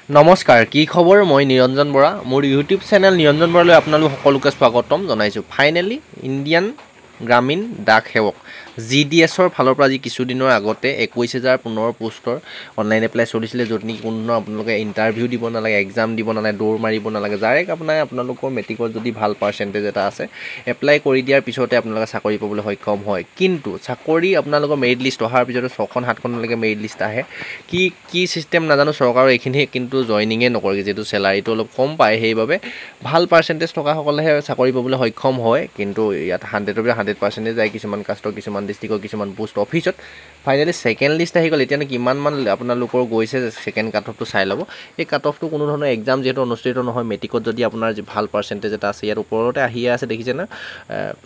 নমস্কাৰ কি খবৰ মই নিৰঞ্জন বৰা মোৰ ইউটিউব চেনেল নিৰঞ্জন বৰালৈ আপোনালোক সকলোকে স্বাগতম জনাইছো ফাইনেলি ইণ্ডিয়ান গ্ৰামীণ ডাক সেৱক জিডিএছৰ ফালৰ পৰা আজি কিছুদিনৰ আগতে 21000 পুনৰ পোষ্টৰ অনলাইন এপ্লাই চলিছিলে য'ত নেকি কোনো আপোনালোকে ইণ্টাৰভিউ দিব নালাগে এক্সাম দিব নালাগে দৌৰ মাৰিব নালাগে ডাইৰেক্ট আপোনালোকৰ মেট্ৰিকত যদি ভাল পাৰ্চেণ্টেজ এটা আছে এপ্লাই কৰি দিয়াৰ পিছতে আপোনালোকে চাকৰি পাবলৈ সক্ষম হয় কিন্তু চাকৰি আপোনালোকৰ মেৰিট লিষ্ট অহাৰ পিছতে 6খন 7খনলৈকে মেৰিট লিষ্ট আহে কি সিস্টেম নাজানো চৰকাৰৰ এইখিনি কিন্তু জয়নিঙে নকৰে যেটো স্যালাৰিটো অলপ কম পায় সেইবাবে ভাল পাৰ্চেণ্টেজ থকা সকলেহে চাকৰি পাবলৈ সক্ষম হয় কিন্তু ইয়াত 100% যায় কিছুমান কাষ্টৰ কিছুমান ডিস্ট্ৰিক্টৰ কিছুমান পোষ্ট অফিচত ফাইনালি সেকেন্ড লিষ্ট আহি গ'ল এতিয়া কিমান মান আপোনালোকৰ গৈছে সেকেন্ড কাট অফটো চাই ল'ব এই কাট অফটো কোনো ধৰণৰ এক্সাম যেটো অনুষ্ঠিত নহয় মেট্ৰিকত যদি আপোনাৰ ভাল পাৰ্চেণ্টেজ এটা আছে ইয়াৰ ওপৰতে আহি আছে দেখিছে না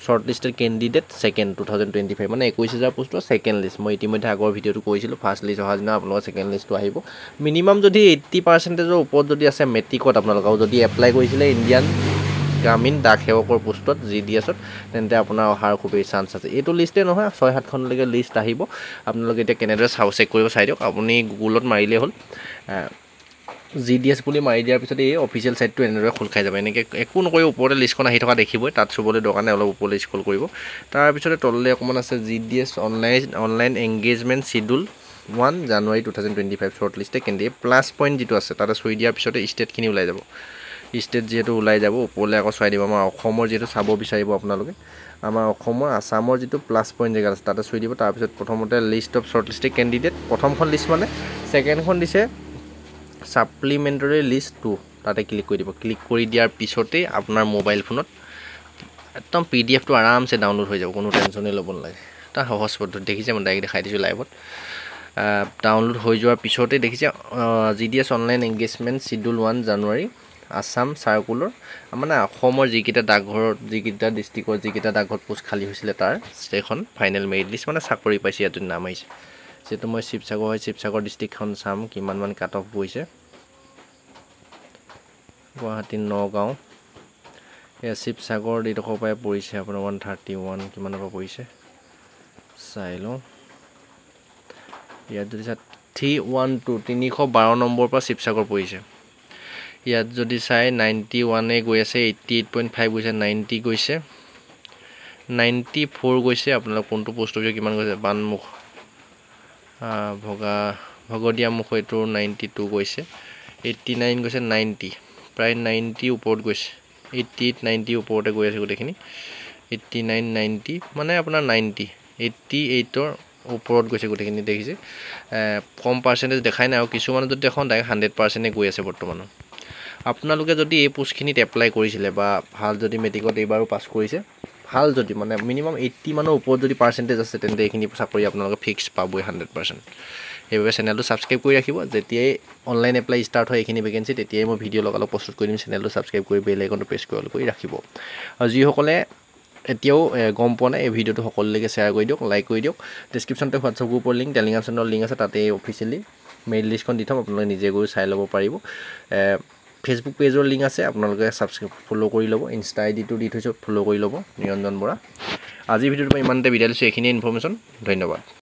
শৰ্ট লিষ্টেড কেণ্ডিডেট সেকেন্ড 2025 মানে 21000 পোষ্টৰ সেকেন্ড লিষ্ট মই ইতিমধ্যে আগৰ ভিডিওটো কৈছিলো ফাৰ্স্ট লিষ্ট অহা দিনা আপোনালোকৰ সেকেন্ড লিষ্টটো আহিব মিনিমাম যদি 80%ৰ ওপৰত যদি আছে মেট্ৰিকত আপোনালোকৰ যদি এপ্লাই কৰিছিলে ইণ্ডিয়ান গ্ৰামীণ ডাক সেৱকৰ পোষ্টত জিডিএছত তেন্তে আপোনাৰ অহাৰ খুবেই চান্স আছে এইটো লিষ্টে নহয় 6-7খনলৈকে লিষ্ট আহিব আপোনালোকে এতিয়া কেনেদৰে চেক কৰিব চাই দিয়ক আপুনি গুগলত মাৰিলে হ'ল জিডিএছ বুলি মাৰি দিয়াৰ পিছত এই অফিচিয়েল সাইটটো এনেদৰে খোল খাই যাব এনেকৈ একো নকৰি ওপৰতে লিষ্টখন আহি থকা দেখিবই তাত চুবলৈ দৰকাৰণে অলপ ওপৰলৈ স্ক্ৰল কৰিব তাৰ পিছতে তললৈ অকমান আছে জিডিএছ অনলাইন এংগেজমেণ্ট শিডিউল 1 জানুৱাৰী 2025 শৰ্ট লিষ্টে কেণ্ডিডেট প্লাছ পইণ্ট যেটো আছে তাতে চুই দিয়াৰ পিছতে ষ্টেটখিনি ওলাই যাব ষ্টেট যেটো ওলাই যাব ওপৰলৈ আকৌ চাই দিব আমাৰ অসমৰ যেটো চাব বিচাৰিব আপোনালোকে আমাৰ অসমৰ আসামৰ যেটো প্লাছ পইণ্ট জেগা আছে তাতে চুই দিব তাৰ পিছত প্ৰথমতে লিষ্ট অফ শৰ্ট লিষ্টে কেণ্ডিডেট প্ৰথমখন লিষ্ট মানে সেকেন্ডখন দিছে সাপ্লিমেন্টাৰী লিষ্ট 2 তাতে ক্লিক কৰি দিব ক্লিক কৰি দিয়াৰ পিছতে আপোনাৰ মোবাইল ফোনত একদম পিডিএফটো আৰামসে ডাউনলোড হৈ যাব কোনো টেনচনে ল'ব নালাগে এটা সহজ পদ্ধতি দেখিছে মই ডাইৰেক্ট দেখাই দিছো লাইভত ডাউনলোড হৈ যোৱাৰ পিছতে দেখিছে জিডিএছ অনলাইন এংগেজমেণ্ট শিডিউল 1 জানুৱাৰী আসাম সাৰ্কুলাৰ মানে অসমৰ যিকিটা ডাকঘৰত যিকিটা ডিস্ট্ৰিক্টৰ যিকিটা ডাকঘৰত পোষ্ট খালি হৈছিলে তাৰ সেইখন ফাইনেল মেৰিট লিষ্ট মানে চাকৰি পাইছে ইয়াত নাম আহিছে যেটো মই শিৱসাগৰ ডিস্ট্ৰিক্টখন চাম কিমান মান কাট অফ গৈছে গুৱাহাটী নগাঁও এয়া শিৱসাগৰ দিডখৰ পাই পৰিছে আপোনাৰ 131 কিমানৰ পৰা পৰিছে চাই লওঁ ইয়াত যদি 312 নম্বৰ পৰা শিৱসাগৰ পৰিছে ইয়াত যদি চাই 91 এ গৈ আছে 88.5 গৈছে 90 গৈছে 94 গৈছে আপোনালোক কোনটো পোষ্ট অফিচ কিমান গৈছে বানমুখ ভগদিয়া মুখ এটো 92 গৈছে 89 গৈছে 90 প্ৰায় 90 ওপৰত গৈছে 88 90 ওপৰতে গৈ আছে গোটেখিনি 89 90 মানে আপোনাৰ 90 88 ৰ ওপৰত গৈছে গোটেখিনি দেখিছে কম পাৰ্চেন্টেজ দেখাই নাই আৰু কিছুমান যদি দেখোন ডাইৰেক্ট 100% এ গৈ আছে বৰ্তমান আপোনালোকে যদি এই পোষ্টখিনিত এপ্লাই কৰিছিলে বা ভাল যদি মেট্ৰিকত এইবাৰো পাছ কৰিছে ভাল যদি মানে মিনিমাম 80 মানৰ ওপৰত যদি পাৰ্চেন্টেজ আছে তেন্তে এইখিনি চাকৰি আপোনালোকে ফিক্স পাবই 100% সেইবাবে চেনেলটো সাবস্ক্ৰাইব কৰি ৰাখিব যেতিয়াই অনলাইন এপ্লাই ষ্টাৰ্ট হয় এইখিনি ভেকেন্সি তেতিয়াই মই ভিডিও লগালো প্ৰস্তুত কৰি দিম চেনেলটো সাবস্ক্ৰাইব কৰি বেল আইকনটো প্ৰেছ কৰি ৰাখিব আৰু যিসকলে এতিয়াও গম পোৱা নাই এই ভিডিওটো সকলোলৈকে শ্বেয়াৰ কৰি দিয়ক লাইক কৰি দিয়ক ডেসক্ৰিপচনতে হোৱাটছআপ গ্ৰুপৰ লিংক টেলিগ্ৰাম চেনেলৰ লিংক আছে তাতে অফিচিয়েলি মেইল লিষ্টখন দি থম আপোনালোকে নিজে গৈ চাই ল'ব পাৰিব ফেসবুক পেজৰ লিংক আছে আপোনালোকে সাবস্ক্ৰাইব ফলো কৰি ল'ব ইনষ্টা আইডিটো দি থৈছো ফলো কৰি ল'ব নিৰঞ্জন বৰা আজি ভিডিওটো মই ইমানতে বিদায় লৈছো এইখিনি ইনফৰমেশ্যন ধন্যবাদ